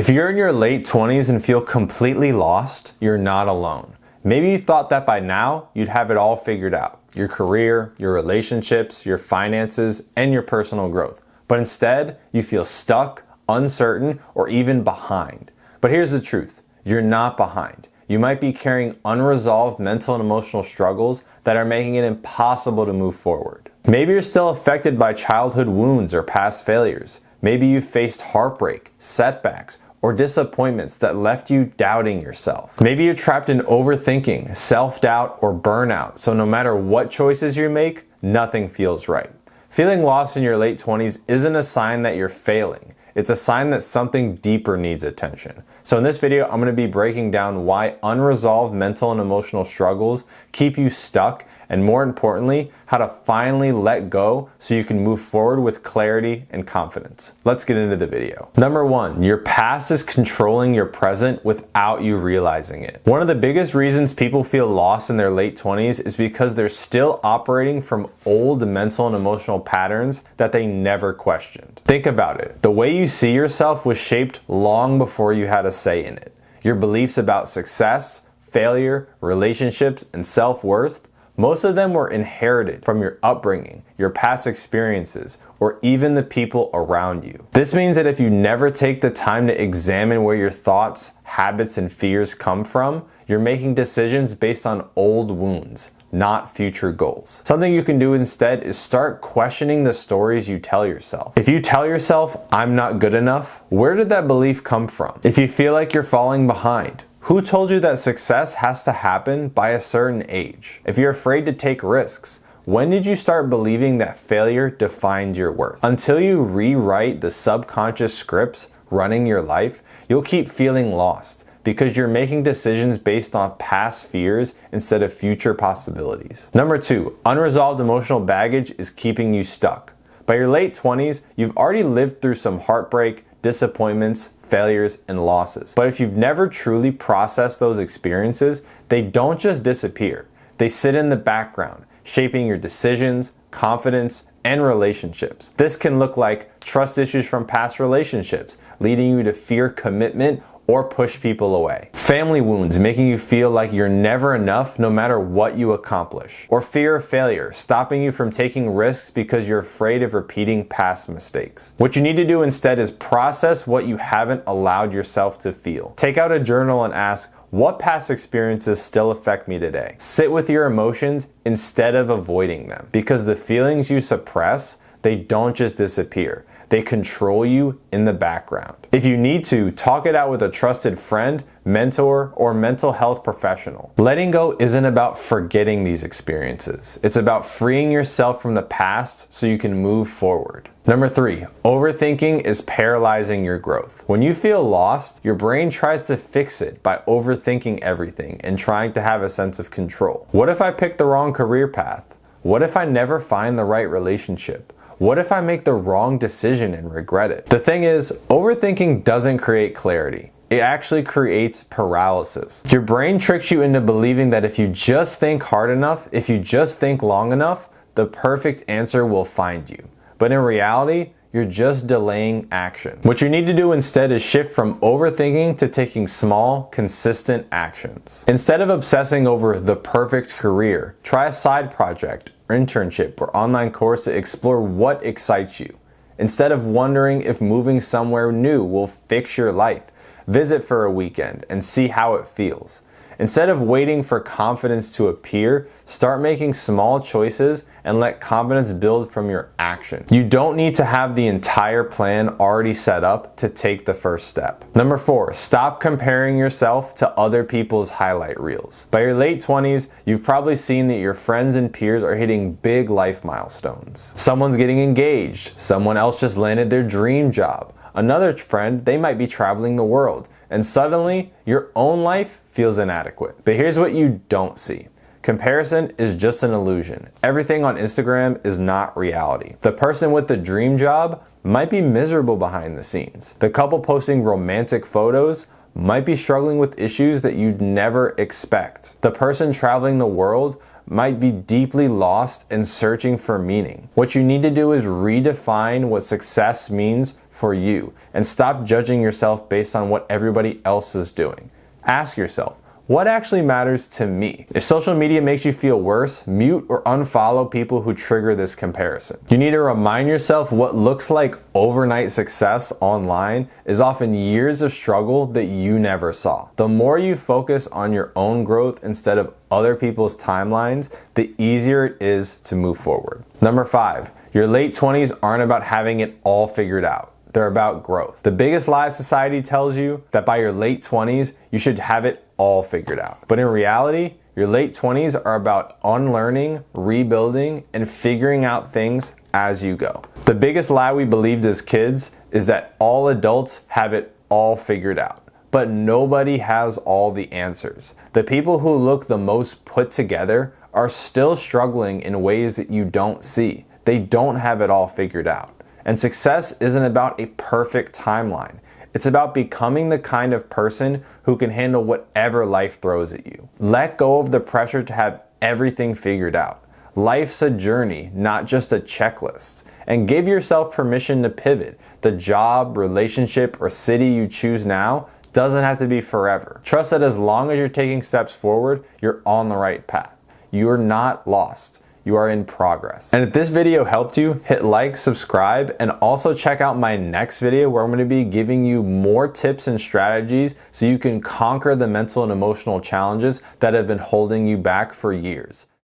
If you're in your late 20s and feel completely lost, you're not alone. Maybe you thought that by now you'd have it all figured out. Your career, your relationships, your finances, and your personal growth. But instead, you feel stuck, uncertain, or even behind. But here's the truth. You're not behind. You might be carrying unresolved mental and emotional struggles that are making it impossible to move forward. Maybe you're still affected by childhood wounds or past failures. Maybe you've faced heartbreak, setbacks, or disappointments that left you doubting yourself. Maybe you're trapped in overthinking, self-doubt, or burnout, so no matter what choices you make, nothing feels right. Feeling lost in your late 20s isn't a sign that you're failing. It's a sign that something deeper needs attention. So in this video, I'm going to be breaking down why unresolved mental and emotional struggles keep you stuck, and more importantly, how to finally let go so you can move forward with clarity and confidence. Let's get into the video. Number 1, your past is controlling your present without you realizing it. One of the biggest reasons people feel lost in their late 20s is because they're still operating from old mental and emotional patterns that they never questioned. Think about it. The way you see yourself was shaped long before you had a say in it. Your beliefs about success, failure, relationships, and self-worth, most of them were inherited from your upbringing, your past experiences, or even the people around you. This means that if you never take the time to examine where your thoughts, habits, and fears come from, you're making decisions based on old wounds, not future goals. Something you can do instead is start questioning the stories you tell yourself. If you tell yourself, "I'm not good enough," where did that belief come from? If you feel like you're falling behind, who told you that success has to happen by a certain age? If you're afraid to take risks, when did you start believing that failure defined your worth? Until you rewrite the subconscious scripts running your life, you'll keep feeling lost because you're making decisions based on past fears instead of future possibilities. Number 2, unresolved emotional baggage is keeping you stuck. By your late 20s, you've already lived through some heartbreak, disappointments, failures, and losses. But if you've never truly processed those experiences, they don't just disappear. They sit in the background, shaping your decisions, confidence, and relationships. This can look like trust issues from past relationships, leading you to fear commitment or push people away. Family wounds making you feel like you're never enough no matter what you accomplish. Or fear of failure, stopping you from taking risks because you're afraid of repeating past mistakes. What you need to do instead is process what you haven't allowed yourself to feel. Take out a journal and ask, what past experiences still affect me today? Sit with your emotions instead of avoiding them, because the feelings you suppress, they don't just disappear. They control you in the background. If you need to, talk it out with a trusted friend, mentor, or mental health professional. Letting go isn't about forgetting these experiences. It's about freeing yourself from the past so you can move forward. Number 3, overthinking is paralyzing your growth. When you feel lost, your brain tries to fix it by overthinking everything and trying to have a sense of control. What if I pick the wrong career path? What if I never find the right relationship? What if I make the wrong decision and regret it? The thing is, overthinking doesn't create clarity. It actually creates paralysis. Your brain tricks you into believing that if you just think hard enough, if you just think long enough, the perfect answer will find you. But in reality, you're just delaying action. What you need to do instead is shift from overthinking to taking small, consistent actions. Instead of obsessing over the perfect career, try a side project, internship, or online course to explore what excites you. Instead of wondering if moving somewhere new will fix your life, visit for a weekend and see how it feels. Instead of waiting for confidence to appear, start making small choices and let confidence build from your action. You don't need to have the entire plan already set up to take the first step. Number 4, stop comparing yourself to other people's highlight reels. By your late 20s, you've probably seen that your friends and peers are hitting big life milestones. Someone's getting engaged, someone else just landed their dream job. Another friend, they might be traveling the world, and suddenly your own life feels inadequate. But here's what you don't see. Comparison is just an illusion. Everything on Instagram is not reality. The person with the dream job might be miserable behind the scenes. The couple posting romantic photos might be struggling with issues that you'd never expect. The person traveling the world might be deeply lost and searching for meaning. What you need to do is redefine what success means for you and stop judging yourself based on what everybody else is doing. Ask yourself, what actually matters to me? If social media makes you feel worse, mute or unfollow people who trigger this comparison. You need to remind yourself what looks like overnight success online is often years of struggle that you never saw. The more you focus on your own growth instead of other people's timelines, the easier it is to move forward. Number 5, your late 20s aren't about having it all figured out. They're about growth. The biggest lie society tells you that by your late 20s, you should have it all figured out. But in reality, your late 20s are about unlearning, rebuilding, and figuring out things as you go. The biggest lie we believed as kids is that all adults have it all figured out. But nobody has all the answers. The people who look the most put together are still struggling in ways that you don't see. They don't have it all figured out. And success isn't about a perfect timeline. It's about becoming the kind of person who can handle whatever life throws at you. Let go of the pressure to have everything figured out. Life's a journey, not just a checklist. And give yourself permission to pivot. The job, relationship, or city you choose now doesn't have to be forever. Trust that as long as you're taking steps forward, you're on the right path. You're not lost. You are in progress. And if this video helped you, hit like, subscribe, and also check out my next video where I'm going to be giving you more tips and strategies so you can conquer the mental and emotional challenges that have been holding you back for years.